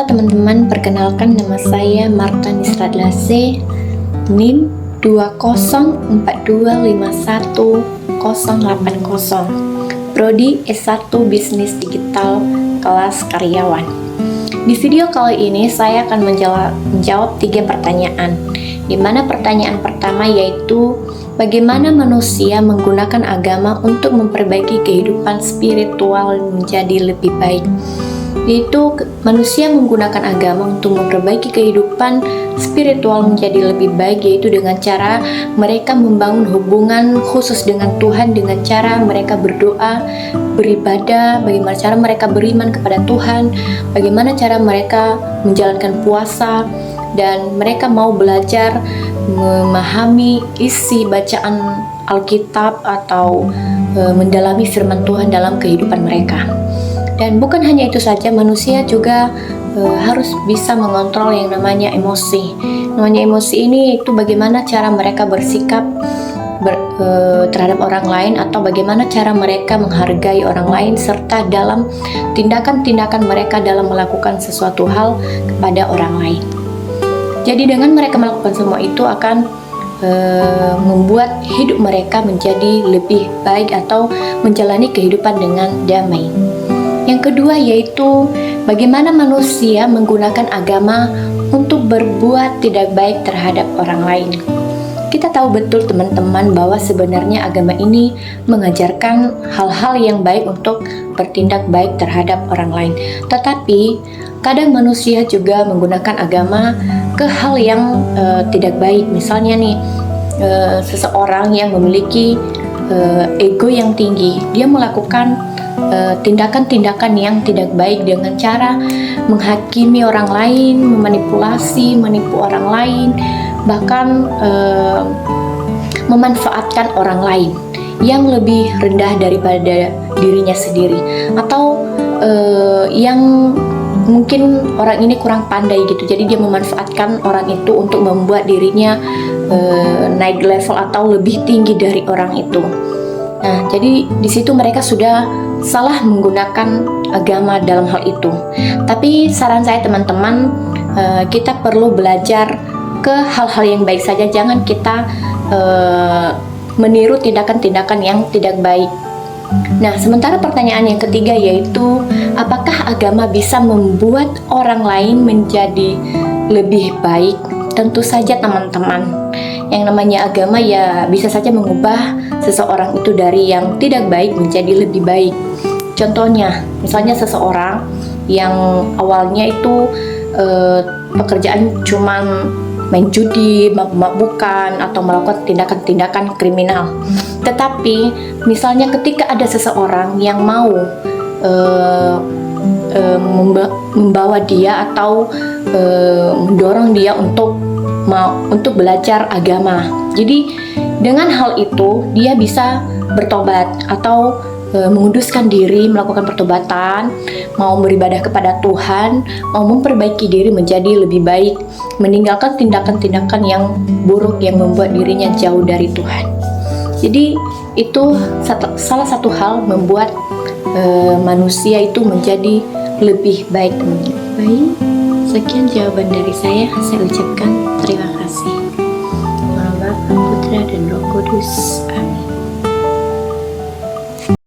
Halo teman-teman, perkenalkan nama saya Marta Nisradlase, NIM 204251080, Prodi S1 Bisnis Digital, kelas karyawan. Di video kali ini saya akan menjawab 3 pertanyaan, di mana pertanyaan pertama yaitu bagaimana manusia menggunakan agama untuk memperbaiki kehidupan spiritual menjadi lebih baik. Yaitu manusia menggunakan agama untuk memperbaiki kehidupan spiritual menjadi lebih baik, yaitu dengan cara mereka membangun hubungan khusus dengan Tuhan, dengan cara mereka berdoa, beribadah, bagaimana cara mereka beriman kepada Tuhan, bagaimana cara mereka menjalankan puasa, dan mereka mau belajar memahami isi bacaan Alkitab atau mendalami firman Tuhan dalam kehidupan mereka. Dan bukan hanya itu saja, manusia juga harus bisa mengontrol yang namanya emosi. Namanya emosi ini itu bagaimana cara mereka bersikap terhadap orang lain, atau bagaimana cara mereka menghargai orang lain, serta dalam tindakan-tindakan mereka dalam melakukan sesuatu hal kepada orang lain. Jadi dengan mereka melakukan semua itu akan membuat hidup mereka menjadi lebih baik atau menjalani kehidupan dengan damai. Yang kedua yaitu bagaimana manusia menggunakan agama untuk berbuat tidak baik terhadap orang lain. Kita tahu betul teman-teman bahwa sebenarnya agama ini mengajarkan hal-hal yang baik untuk bertindak baik terhadap orang lain. Tetapi kadang manusia juga menggunakan agama ke hal yang tidak baik. Misalnya nih, seseorang yang memiliki ego yang tinggi, dia melakukan tindakan-tindakan yang tidak baik dengan cara menghakimi orang lain, menipu orang lain, bahkan memanfaatkan orang lain yang lebih rendah daripada dirinya sendiri, atau yang mungkin orang ini kurang pandai gitu, jadi dia memanfaatkan orang itu untuk membuat dirinya naik level atau lebih tinggi dari orang itu. Nah, jadi di situ mereka sudah salah menggunakan agama dalam hal itu. Tapi saran saya teman-teman, kita perlu belajar ke hal-hal yang baik saja. Jangan kita meniru tindakan-tindakan yang tidak baik. Nah, sementara pertanyaan yang ketiga yaitu apakah agama bisa membuat orang lain menjadi lebih baik? Tentu saja teman-teman. Yang namanya agama ya bisa saja mengubah seseorang itu dari yang tidak baik menjadi lebih baik. Contohnya, misalnya seseorang yang awalnya itu pekerjaan cuman main judi, mabuk-mabukan, atau melakukan tindakan-tindakan kriminal. Tetapi misalnya ketika ada seseorang yang mau membawa dia atau mendorong dia untuk belajar agama. Jadi dengan hal itu dia bisa bertobat atau menguduskan diri, melakukan pertobatan, mau beribadah kepada Tuhan, mau memperbaiki diri menjadi lebih baik, meninggalkan tindakan-tindakan yang buruk yang membuat dirinya jauh dari Tuhan. Jadi itu salah satu hal membuat manusia itu menjadi lebih baik. Baik, sekian jawaban dari saya ucapkan terima kasih. Nama Bapa, Putra, dan Roh Kudus.